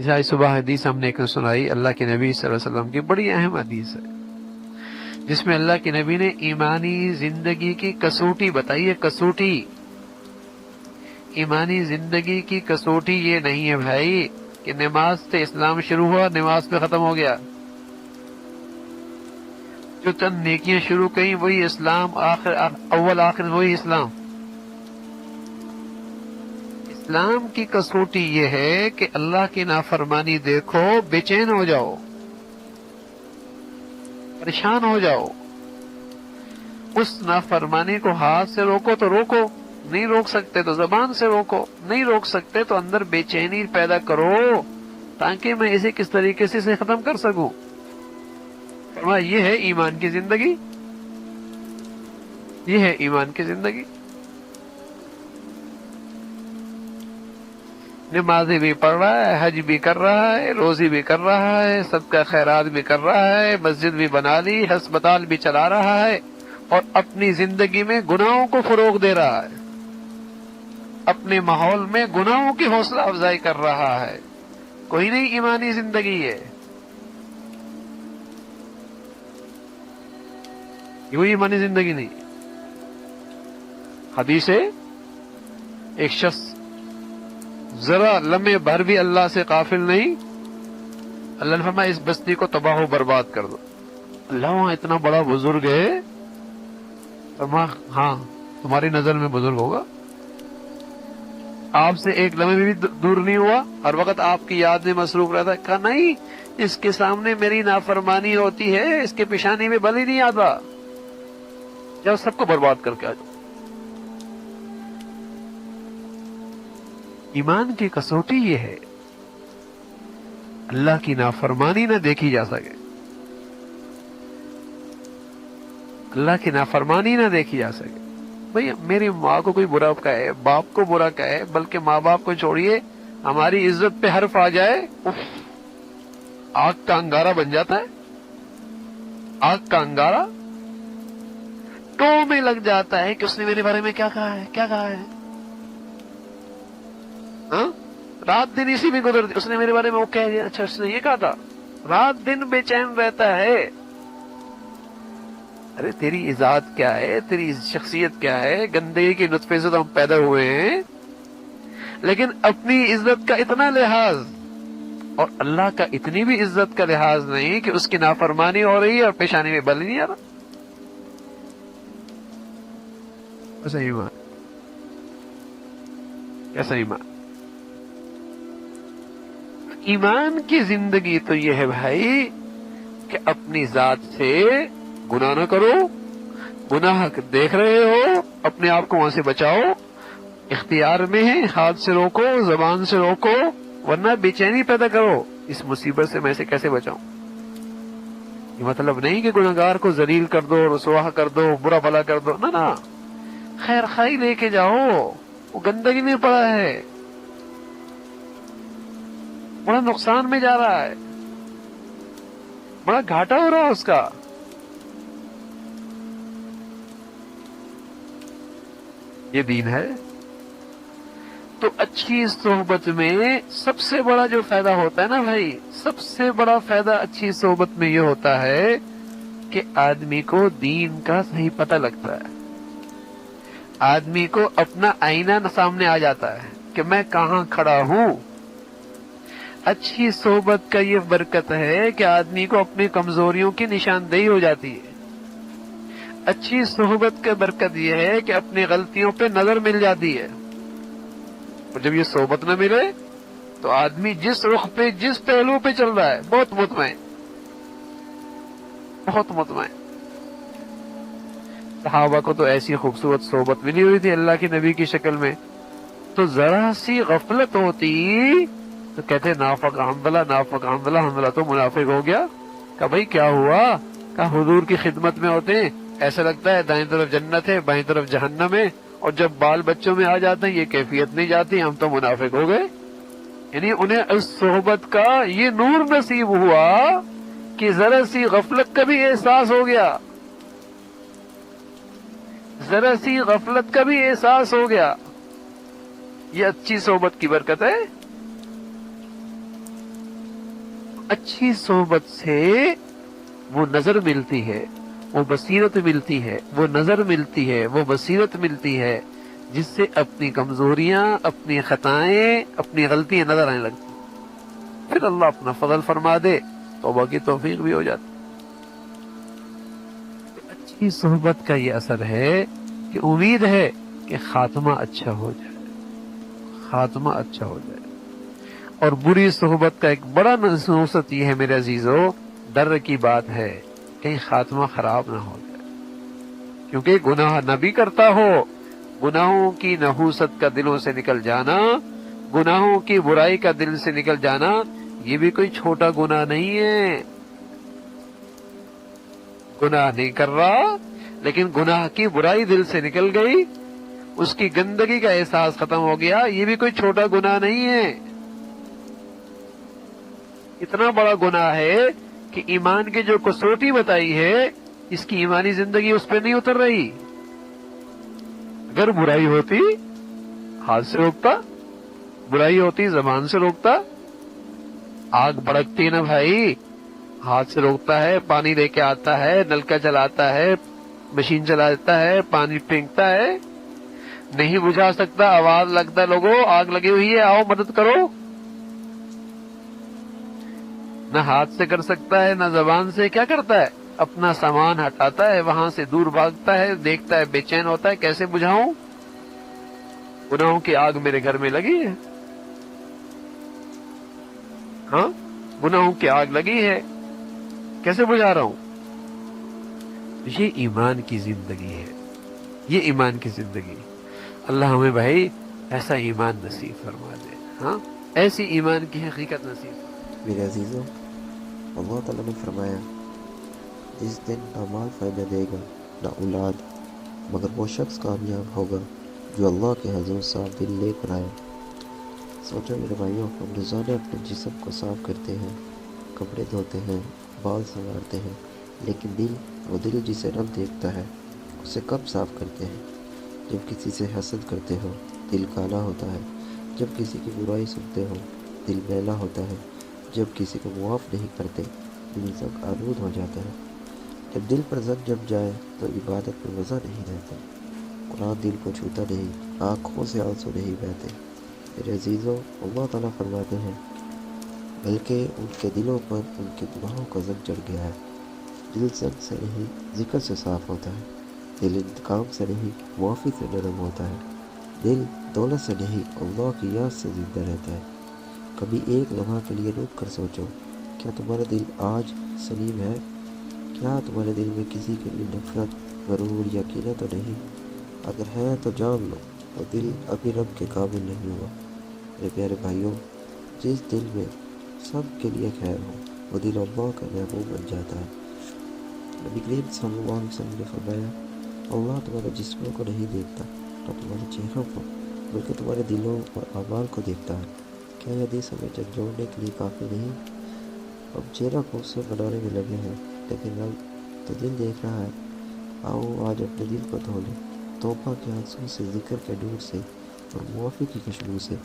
آج صبح حدیث ہم نے ایک سنائی اللہ کے نبی صلی اللہ علیہ وسلم کی، بڑی اہم حدیث ہے، جس میں اللہ کے نبی نے ایمانی زندگی کی کسوٹی بتائی ہے۔ کسوٹی، ایمانی زندگی کی کسوٹی یہ نہیں ہے بھائی کہ نماز سے اسلام شروع ہوا، نماز پہ ختم ہو گیا۔ جو چند نیکیاں شروع کیں وہی اسلام، آخر اول آخر وہی اسلام۔ اسلام کی کسوٹی یہ ہے کہ اللہ کی نافرمانی دیکھو بے چین ہو جاؤ، پریشان ہو جاؤ، اس نافرمانی کو ہاتھ سے روکو تو روکو، نہیں روک سکتے تو زبان سے روکو، نہیں روک سکتے تو اندر بے چینی پیدا کرو تاکہ میں اسے کس طریقے سے اسے ختم کر سکوں۔ فرمایا یہ ہے ایمان کی زندگی، یہ ہے ایمان کی زندگی۔ نمازیں بھی پڑھ رہا ہے، حج بھی کر رہا ہے، روزی بھی کر رہا ہے، صدقہ خیرات بھی کر رہا ہے، مسجد بھی بنا لی، ہسپتال بھی چلا رہا ہے، اور اپنی زندگی میں گناہوں کو فروغ دے رہا ہے، اپنے ماحول میں گناہوں کی حوصلہ افزائی کر رہا ہے۔ کوئی نہیں ایمانی زندگی ہے، یہ ایمانی زندگی نہیں۔ حدیث ہے ایک شخص ذرا لمحے بھر بھی اللہ سے غافل نہیں، اللہ نے فرمایا اس بستی کو تباہ و برباد کر دو۔ اللہ وہاں اتنا بڑا بزرگ ہے، فرمایا ہاں تمہاری نظر میں بزرگ ہوگا، آپ سے ایک لمحے بھی دور نہیں ہوا، ہر وقت آپ کی یاد میں مصروف رہتا ہے۔ کہا نہیں، اس کے سامنے میری نافرمانی ہوتی ہے، اس کے پیشانی میں بل ہی نہیں آتا، جب سب کو برباد کر کے آ جاؤ۔ ایمان کی کسوٹی یہ ہے اللہ کی نافرمانی نہ دیکھی جا سکے، اللہ کی نافرمانی نہ دیکھی جا سکے۔ بھئی میری ماں کو کوئی برا کہے، باپ کو برا کہے، بلکہ ماں باپ کو چھوڑیے ہماری عزت پہ حرف آ جائے، آگ کا انگارہ بن جاتا ہے، آگ کا انگارہ ٹو میں لگ جاتا ہے کہ اس نے میرے بارے میں کیا کہا ہے، کیا کہا ہے۔ ہاں رات دن اسی میں گزر، اس نے میرے بارے میں وہ کہہ دیا، اچھا اس نے یہ کہا تھا، رات دن بے چین رہتا ہے۔ ارے تیری ذات کیا ہے، تیری شخصیت کیا ہے، گندگی کے نطفے سے تو ہم پیدا ہوئے ہیں، لیکن اپنی عزت کا اتنا لحاظ اور اللہ کا اتنی بھی عزت کا لحاظ نہیں کہ اس کی نافرمانی ہو رہی ہے اور پیشانی میں بل نہیں آ رہا۔ کیسا ایمان، کیسا ایمان۔ ایمان کی زندگی تو یہ ہے بھائی کہ اپنی ذات سے گناہ نہ کرو، گناہ دیکھ رہے ہو اپنے آپ کو وہاں سے بچاؤ، اختیار میں ہے ہاتھ سے روکو، زبان سے روکو، ورنہ بے چینی پیدا کرو، اس مصیبت سے میں سے کیسے بچاؤں۔ یہ مطلب نہیں کہ گناہگار کو ذلیل کر دو، رسوا کر دو، برا بھلا کر دو، نہ خیر خائی لے کے جاؤ، وہ گندگی میں پڑا ہے، بڑا نقصان میں جا رہا ہے، بڑا گھاٹا ہو رہا ہے اس کا۔ یہ دین ہے۔ تو اچھی صحبت میں سب سے بڑا جو فائدہ ہوتا ہے نا بھائی، سب سے بڑا فائدہ اچھی صحبت میں یہ ہوتا ہے کہ آدمی کو دین کا صحیح پتہ لگتا ہے، آدمی کو اپنا آئینہ سامنے آ جاتا ہے کہ میں کہاں کھڑا ہوں۔ اچھی صحبت کا یہ برکت ہے کہ آدمی کو اپنی کمزوریوں کی نشاندہی ہو جاتی ہے، اچھی صحبت کا برکت یہ ہے کہ اپنی غلطیوں پہ نظر مل جاتی ہے، اور جب یہ صحبت نہ ملے تو آدمی جس رخ پہ جس پہلو پہ چل رہا ہے بہت مطمئن، بہت مطمئن۔ صحابہ کو تو ایسی خوبصورت صحبت ملی ہوئی تھی اللہ کے نبی کی شکل میں، تو ذرا سی غفلت ہوتی تو کہتے نافق حنظلہ، نافق حنظلہ، حنظلہ تو منافق ہو گیا۔ کہا بھائی کیا ہوا؟ کہا حضور کی خدمت میں ہوتے ہیں ایسا لگتا ہے دائیں طرف جنت ہے بائیں طرف جہنم ہے، اور جب بال بچوں میں آ جاتے ہیں یہ کیفیت نہیں جاتی، ہم تو منافق ہو گئے۔ یعنی انہیں اس صحبت کا یہ نور نصیب ہوا کہ ذرا سی غفلت کا بھی احساس ہو گیا، ذرا سی غفلت کا بھی احساس ہو گیا۔ یہ اچھی صحبت کی برکت ہے۔ अच्छी सोहबत से वो नजर मिलती है, वो बसीरत मिलती है, वो नजर मिलती है, वो बसीरत मिलती है, जिससे अपनी कमजोरियां, अपनी खताएं, अपनी गलतियां नजर आने लगती। फिर अल्लाह अपना फजल फरमा दे, तौबा की तौफीक भी हो जाती। अच्छी सोहबत का ये असर है कि उम्मीद है कि खात्मा अच्छा हो जाए, खात्मा अच्छा हो जाए। और बुरी सोहबत का एक बड़ा नसूसत ये है मेरे अजीजों, डर की बात है कहीं खात्मा खराब ना हो जाए, क्योंकि गुनाह न भी करता हो, गुनाहों की नहूसत का दिलों से निकल जाना, गुनाहों की बुराई का दिल से निकल जाना, ये भी कोई छोटा गुनाह नहीं है। गुनाह नहीं कर रहा, लेकिन गुनाह की बुराई दिल से निकल गई, उसकी गंदगी का एहसास खत्म हो गया, ये भी कोई छोटा गुनाह नहीं है। इतना बड़ा गुनाह है कि ईमान की जो कसौटी बताई है, इसकी ईमानी जिंदगी उस पर नहीं उतर रही। अगर बुराई होती हाथ से रोकता, बुराई होती जबान से रोकता, आग भड़कती ना भाई, हाथ से रोकता है, पानी लेके आता है, नलका चलाता है, मशीन चलाता है, पानी फेंकता है, नहीं बुझा सकता, आवाज लगता, लोगों आग लगी हुई है, आओ मदद करो। न हाथ से कर सकता है, न जबान से। क्या करता है? अपना सामान हटाता है, वहां से दूर भागता है, देखता है, बेचैन होता है, कैसे बुझाऊं? गुनाहों की आग मेरे घर में लगी है। हाँ, गुनाहों की आग लगी है, कैसे बुझा रहा हूं? ये ईमान की जिंदगी है, ये ईमान की जिंदगी। अल्लाह हमें भाई ऐसा ईमान नसीब फरमा दे। हाँ, ऐसी ईमान की हकीकत नसीब। मेरे अजीजों, अल्लाह ताला ने फरमाया, इस दिन ना माल फ़ायदा देगा ना औलाद, मगर वो शख्स कामयाब होगा जो अल्लाह के हजूर साफ दिल लेकर आए। सोचो मेरे भाइयों, हम रोज़ाना अपने जिस्म को साफ़ करते हैं, कपड़े धोते हैं, बाल संवारते हैं, लेकिन वो दिल जिसे रब देखता है, उसे कब साफ़ करते हैं? जब किसी से हसद करते हो, दिल काला होता है। जब किसी की बुराई सुनते हो, दिल मैला होता है। जब किसी को मुआफ़ नहीं करते, दिल तक आलूद हो जाता है। जब दिल पर जंग जम जाए तो इबादत में मज़ा नहीं रहता, कुरान दिल को छूता नहीं, आँखों से आंसू नहीं बहते। मेरे अजीज़ों, अल्लाह ताला फरमाते हैं, बल्कि उनके दिलों पर उनके गुनाहों का जंग चढ़ गया है। दिल जंग से नहीं, जिक्र से साफ़ होता है। दिल इंतकाम से नहीं, मुआफ़ी से नरम होता है। दिल दौलत से नहीं, अल्लाह की याद से ज़िंदा रहता है। कभी एक लम्हा के लिए रुक कर सोचो, क्या तुम्हारा दिल आज सलीम है? क्या तुम्हारे दिल में किसी के लिए नफरत, गरूर या कीना तो नहीं? अगर है तो जान लो, वो दिल अभी रब के काबिल नहीं हुआ। मेरे प्यारे भाइयों, जिस दिल में सब के लिए खैर हो, वो दिल अल्लाह का महबूब बन जाता है। नबी करीम सल्लल्लाहु अलैहि वसल्लम ने फरमाया, अल्लाह तुम्हारे जिस्मों को नहीं देखता, न तुम्हारे चेहरों को, बल्कि तुम्हारे दिलों और अमाल को देखता है। क्या यह हदीस हमें झंझोड़ने के लिए काफ़ी नहीं? अब चेहरा खूबसूरत बनाने में लगे हैं, लेकिन रब तो दिल देख रहा है। आओ आज अपने दिल को धो लें, तौबा के आंसू से, जिक्र के नूर से और मुआफ़ी की खुशबू से।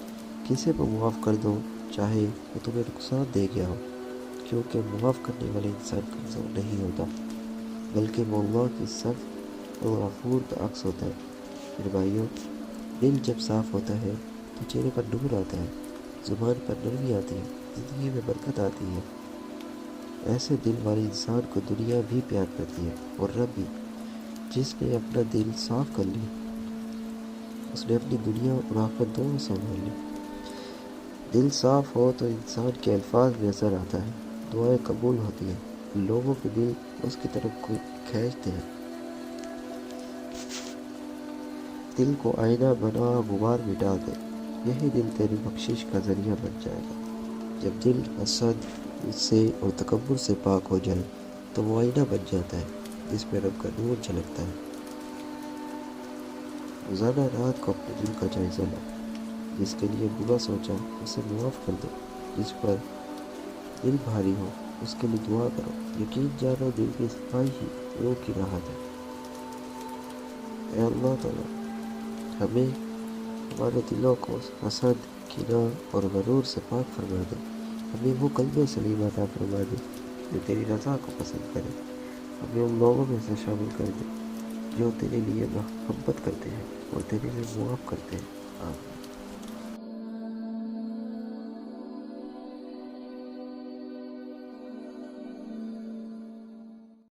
किसी को मुआफ़ कर दो, चाहे वो तुम्हें नुकसान दे गया हो, क्योंकि मुआफ़ करने वाला इंसान कमज़ोर नहीं होता, बल्कि वो अल्लाह की सफ़ और गफूर का अक्स होता है। मेरे भाइयों, दिल जब साफ़ होता है तो चेहरे पर नूर आता है, ज़ुबान पर नरमी आती है, ज़िंदगी में बरकत आती है। ऐसे दिल वाले इंसान को दुनिया भी प्यार करती है और रब भी। जिसने अपना दिल साफ कर लिया, उसने अपनी दुनिया और आखिरत दोनों संभाल ली। दिल साफ हो तो इंसान के अल्फाज में असर आता है, दुआएं कबूल होती हैं, लोगों के दिल उसकी तरफ को खींचते हैं। दिल को आईना बना, गुबार मिटा दे, यही दिल तेरी बख्शिश का जरिया बन जाएगा। जब दिल हसद से और तकब्बुर से पाक हो जाए तो वो आईना बन जाता है जिसमें रब का नूर झलकता है। रोज़ाना रात को अपने दिल का जायज़ा लो, जिसके लिए बुरा सोचा उसे मुआफ़ कर दो, जिस पर दिल भारी हो उसके लिए दुआ करो। यकीन जानो, दिल की सफाई ही रूह की राहत है। ऐ अल्लाह ताला, हमें हमारे दिलों को हसद, कीना और गरूर से पाक फरमा दे। ہمیں وہ قلب سلیم عطا فرما دے جو تیری رضا کو پسند کرے. ہمیں ان لوگوں میں سے شامل کر دے جو تیرے لیے محبت کرتے ہیں اور تیرے لیے معاف کرتے ہیں. آمین.